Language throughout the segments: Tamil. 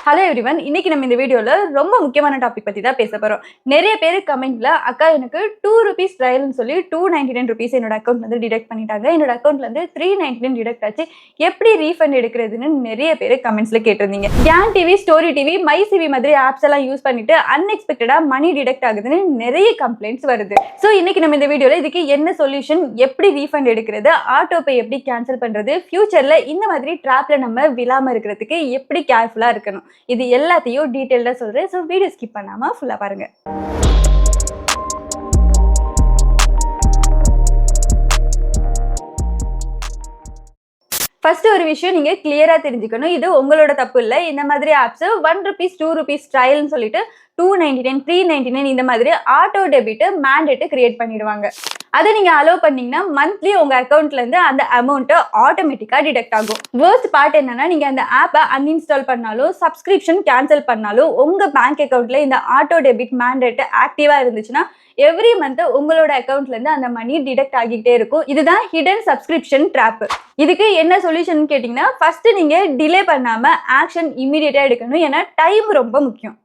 ஹலோ எவ்ரிவன், இன்னைக்கு நம்ம இந்த வீடியோல ரொம்ப முக்கியமான டாபிக் பத்தி தான் பேச போறோம். நிறைய பேர் கமெண்ட்ல அக்கா எனக்கு ₹2 ட்ரையல்னு சொல்லி ₹299 என்னோட அக்கௌண்ட்ல இருந்து டிடெக்ட் பண்ணிட்டாங்க. என்னோட அக்கௌண்ட்ல இருந்து ₹399 டிடெக்ட் ஆச்சு. எப்படி ரீஃபண்ட் எடுக்கிறதுன்னு நிறைய பேர் கமெண்ட்ஸ்ல கேட்டிருந்தீங்க. கேன் TV, story TV, my CV மாதிரி ஆப்ஸ் எல்லாம் யூஸ் பண்ணிட்டு அன்எக்ஸ்பெக்டடா மணி டிடெக்ட் ஆகுதுன்னு நிறைய கம்ப்ளைண்ட்ஸ் வருது. ஸோ இன்னைக்கு நம்ம இந்த வீடியோல இதுக்கு என்ன சொல்யூஷன், எப்படி ரீஃபண்ட் எடுக்கிறது, ஆட்டோ பே எப்படி கேன்சல் பண்றது, ஃபியூச்சர்ல இந்த மாதிரி ட்ராப்ல நம்ம விழாம இருக்கிறதுக்கு எப்படி கேர்ஃபுல்லா இருக்கணும், இது எல்லாத்தையும் டீடைல்டா சொல்றேன். ஸோ வீடியோ ஸ்கிப் பண்ணாம ஃபுல்லா பாருங்க. ஃபர்ஸ்ட் ஒரு விஷயம் நீங்க கிளியரா தெரிஞ்சுக்கணும், இது உங்களோட தப்பு இல்லை. இந்த மாதிரி ஆப்ஸ் ₹1 ₹2 ட்ரையல்னு சொல்லிட்டு $299 $399 இந்த மாதிரி ஆட்டோ டெபிட் மேண்டேட் கிரியேட் பண்ணிடுவாங்க. அதை நீங்க அலோவ் பண்ணீங்கன்னா மந்த்லி உங்க அக்கௌண்ட்ல இருந்து அந்த அமௌண்ட் ஆட்டோமேட்டிக்கா டிடெக்ட் ஆகும். வேர்ஸ்ட் பார்ட் என்னன்னா, நீங்க அந்த ஆப்பை அன்இன்ஸ்டால் பண்ணாலும் சப்ஸ்கிரிப்ஷன் கேன்சல் பண்ணாலும் உங்க பேங்க் அக்கௌண்ட்ல இந்த ஆட்டோ டெபிட் மேண்டேட் ஆக்டிவா இருந்துச்சுன்னா எவ்ரி மந்த் உங்களோட அக்கௌண்ட்ல இருந்து அந்த மணி டிடெக்ட் ஆகிட்டே இருக்கும். இதுதான் ஹிடன் சப்ஸ்கிரிப்ஷன் ட்ராப். இதுக்கு என்ன சொல்யூஷன் கேட்டீங்கன்னா, ஃபர்ஸ்ட் நீங்க டிலே பண்ணாம ஆக்ஷன் இமீடியட்டா எடுக்கணும். ஏன்னா டைம் ரொம்ப முக்கியம்.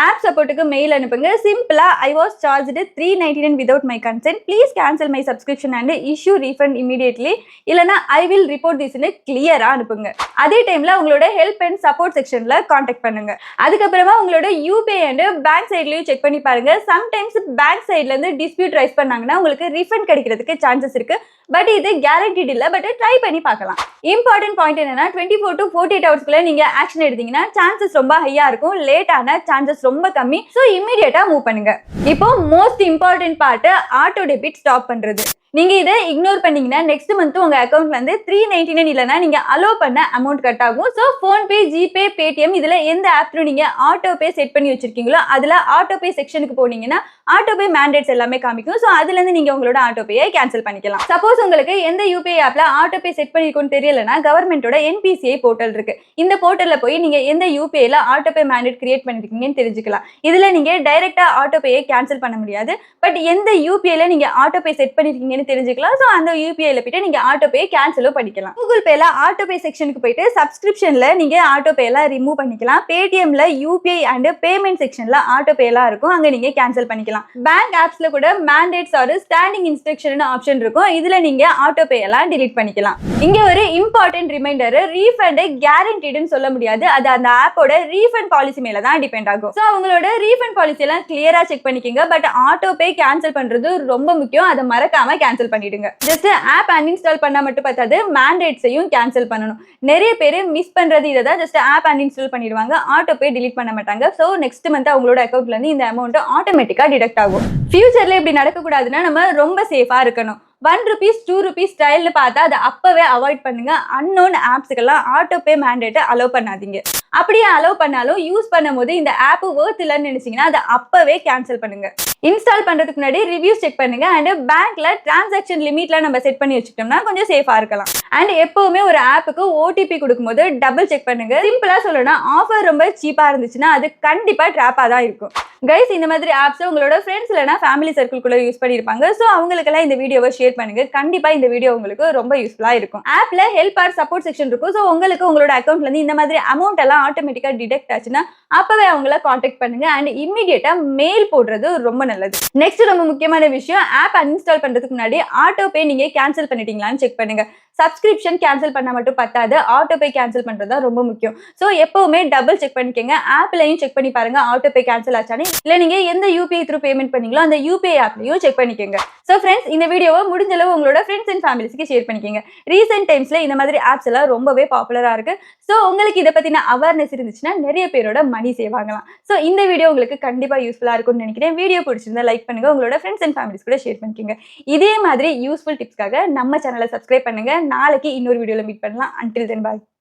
ஆப் சப்போர்ட்டுக்கு மெயில் அனுப்புங்க. சிம்பிளா I was charged $399 without my consent, please cancel my subscription and issue refund immediately, இல்லைனா ஐ வில் ரிப்போர்ட் திஸ்ன்னு கிளியரா அனுப்புங்க. அதே டைம்ல உங்களோட ஹெல்ப் அண்ட் சப்போர்ட் செக்ஷன்ல கான்டாக்ட் பண்ணுங்க. அதுக்கப்புறமா உங்களோட யூபிஐ அண்ட் பேங்க் சைட்லயும் செக் பண்ணி பாருங்க. சம்டைம்ஸ் பேங்க் சைட்ல இருந்து டிஸ்பியூட் ரைஸ் பண்ணாங்கன்னா உங்களுக்கு ரீஃபண்ட் கிடைக்கிறதுக்கு சான்சஸ் இருக்கு. பட் இது கேரண்டீட் இல்லை, பட் ட்ரை பண்ணி பார்க்கலாம். இம்பார்ட்டன்ட் பாயிண்ட் என்னன்னா, 24 to 48 ஹவர்ஸ்க்குள்ள நீங்க ஆக்ஷன் எடுத்தீங்கன்னா சான்சஸ் ரொம்ப ஹையா இருக்கும். லேட் ஆன சான்சஸ் ரொம்ப கம்மி. ஸோ இமீடியட்டா மூவ் பண்ணுங்க. இப்போ most important part, auto debit stop பண்றது. நீங்க இதை இக்னோர் பண்ணீங்கன்னா நெக்ஸ்ட் மந்த் உங்க அக்கௌண்ட்ல இருந்து $399 இல்லைன்னா நீங்க அலோ பண்ண அமௌண்ட் கட் ஆகும். ஸோ போன்பே, ஜிபே, பேடிஎம் இதுல எந்த ஆப்ல நீங்க ஆட்டோ பே செட் பண்ணி வச்சிருக்கீங்களோ அதுல ஆட்டோ பே செக்ஷனுக்கு போனீங்கன்னா ஆட்டோ பே மேண்டேட்ஸ் எல்லாமே காமிக்கும். ஸோ அதுல இருந்து நீங்க உங்களோட ஆட்டோ பேயை கேன்சல் பண்ணிக்கலாம். சப்போஸ் உங்களுக்கு எந்த யூபிஐ ஆப்ல ஆட்டோ பே செட் பண்ணிருக்கும்னு தெரியலன்னா கவர்மெண்டோட NPCI போர்ட்டல் இருக்கு. இந்த போர்ட்டல்ல போய் நீங்க எந்த யூபிஐல ஆட்டோ பே மேண்டேட் கிரியேட் பண்ணிருக்கீங்கன்னு தெரிஞ்சுக்கலாம். இதுல நீங்க டைரக்டா ஆட்டோ பேயை கேன்சல் பண்ண முடியாது. பட் எந்த யூபிஐல நீங்க ஆட்டோ பே செட் பண்ணிருக்கீங்க தெரிஞ்சுக்கலாம். சோ அந்த யூபிஐல போயிட்டு நீங்க ஆட்டோ பே கேன்சலும் பண்ணிக்கலாம். கூகுள் பேல ஆட்டோ பே செக்ஷனுக்கு போயிட்டு சப்ஸ்கிரிப்ஷன்ல நீங்க ஆட்டோ பே எல்லாம் ரிமூவ் பண்ணிக்கலாம். பேடிஎம்ல யூபிஐ அண்ட் பேமெண்ட் செக்ஷன்ல ஆட்டோ பே எல்லாம் இருக்கும், அங்க நீங்க கேன்சல் பண்ணிக்கலாம். பேங்க் ஆப்ஸ்ல கூட mandates are standing instruction option இருக்கும், இதுல நீங்க ஆட்டோ பே எல்லாம் டிலீட் பண்ணிக்கலாம். இங்க ஒரு இம்பார்ட்டன்ட் ரிமைண்டர், ரீஃபண்ட் கேரண்டீடுன்னு சொல்ல முடியாது. அது அந்த ஆப்போட ரீஃபண்ட் பாலிசி மேல தான் டிபெண்ட் ஆகும். சோ அவங்களோட ரீஃபண்ட் பாலிசி எல்லாம் கிளியரா செக் பண்ணிக்கங்க. பட் ஆட்டோ பே கேன்சல் பண்றது ரொம்ப முக்கியம், அதை மறக்காம கேன்சல் பண்ணிடுங்க. ஜஸ்ட் ஆப் அன்இன்ஸ்டால் பண்ணா மட்டும் பத்தாது, மேண்டேட்ஸையும் கேன்சல் பண்ணணும். நிறைய பேர் மிஸ் பண்றது இதான், ஜஸ்ட் ஆப் அன்இன்ஸ்டால் பண்ணிடுவாங்க, ஆட்டோ பே டிலீட் பண்ண மாட்டாங்க. சோ நெக்ஸ்ட் மந்த் அவங்களோட அக்கௌண்ட்ல இருந்து இந்த அமௌண்ட் ஆட்டோமேட்டிக்கா டிடெக்ட் ஆகும். ஃபியூச்சர்ல இப்படி நடக்க கூடாதுன்னா நம்ம ரொம்ப சேஃபா இருக்கணும். ₹1 ₹2 ட்ரையல்னு பார்த்தா அதை அப்பவே அவாய்ட் பண்ணுங்க. அன்னோன் ஆப்ஸுக்கெல்லாம் ஆட்டோ பே மேண்டேட்டை அலோவ் பண்ணாதீங்க. அப்படியே அலோவ் பண்ணாலும் யூஸ் பண்ணும் போது இந்த ஆப் ஒர்த் இல்லைன்னு நினைச்சீங்கன்னா அதை அப்பவே கேன்சல் பண்ணுங்க. இன்ஸ்டால் பண்றதுக்கு முன்னாடி ரிவ்யூஸ் செக் பண்ணுங்க. அண்ட் பேங்க்ல டிரான்சாக்ஷன் லிமிட்ல நம்ம செட் பண்ணி வச்சுட்டோம்னா கொஞ்சம் சேஃபா இருக்கலாம். அண்ட் எப்பவுமே ஒரு ஆப்புக்கு OTP கொடுக்கும்போது டபுள் செக் பண்ணுங்க. சிம்பிளா சொல்லணும், ஆஃபர் ரொம்ப சீப்பா இருந்துச்சுன்னா அது கண்டிப்பா ட்ராப்பா தான் இருக்கும். கைஸ், இந்த மாதிரி ஆப்ஸ் உங்களோட ஃப்ரெண்ட்ஸ் இல்லைனா ஃபேமிலி சர்க்கிள்குள்ள யூஸ் பண்ணிருப்பாங்க. ஸோ அவங்களுக்கெல்லாம் இந்த வீடியோவை ஷேர் பண்ணுங்க. கண்டிப்பா இந்த வீடியோ உங்களுக்கு ரொம்ப யூஸ்ஃபுல்லா இருக்கும். ஆப்ல ஹெல்ப் ஆர் சப்போர்ட் செக்ஷன் இருக்கும். ஸோ உங்களுக்கு உங்களோட அக்கௌண்ட்ல இருந்து இந்த மாதிரி அமௌண்ட் எல்லாம் ஆட்டோமேட்டிக்கா டிடெக்ட் ஆச்சுன்னா அப்பவே அவங்கள கான்டாக்ட் பண்ணுங்க. அண்ட் இமீடியட்டா மெயில் போடுறது ரொம்ப நல்லது. நெக்ஸ்ட் ரொம்ப முக்கியமான விஷயம், ஆப் அன்இன்ஸ்டால் பண்றதுக்கு முன்னாடி ஆட்டோ பே நீங்க கேன்சல் பண்ணிட்டீங்களான்னு செக் பண்ணுங்க. சப்ஸ்கிரிப்ஷன் கேன்சல் பண்ண மட்டும் பத்தாது, ஆட்டோ பே கேன்சல் பண்றது தான் ரொம்ப முக்கியம். ஸோ எப்பவுமே டபுள் செக் பண்ணிக்கங்க. ஆப்லையும் செக் பண்ணி பாருங்க ஆட்டோ பே கேன்சல் ஆச்சானே, இல்ல நீங்க எந்த யூபிஐ த்ரூ பேமெண்ட் பண்ணீங்களோ அந்த யூபிஐ ஆப்லையும் செக் பண்ணிக்கங்க. ஸோ ஃப்ரெண்ட்ஸ், இந்த வீடியோவை முடிஞ்ச அளவு உங்களோட ஃப்ரெண்ட்ஸ் அண்ட் ஃபேமிலிஸ்க்கு ஷேர் பண்ணிக்கங்க. ரீசென்ட் டைம்ஸ்ல இந்த மாதிரி ஆப்ஸ் எல்லாம் ரொம்பவே பாப்புலரா இருக்கு. ஸோ உங்களுக்கு இதை பத்தின அவேர்னஸ் இருந்துச்சுன்னா நிறைய பேரோட மணி சேவ் ஆகலாம். ஸோ இந்த வீடியோ உங்களுக்கு கண்டிப்பா யூஸ்ஃபுல்லா இருக்கும்னு நினைக்கிறேன். வீடியோ பிடிச்சிருந்தா லைக் பண்ணுங்க, உங்களோட ஃப்ரெண்ட்ஸ் அண்ட் ஃபேமிலிஸ் கூட ஷேர் பண்ணிக்கங்க. இதே மாதிரி யூஸ்ஃபுல் டிப்ஸ்க்காக நம்ம சேனலை சப்ஸ்கிரைப் பண்ணுங்க. நாளைக்கு இன்னொரு வீடியோல மீட் பண்ணலாம். Until then, bye.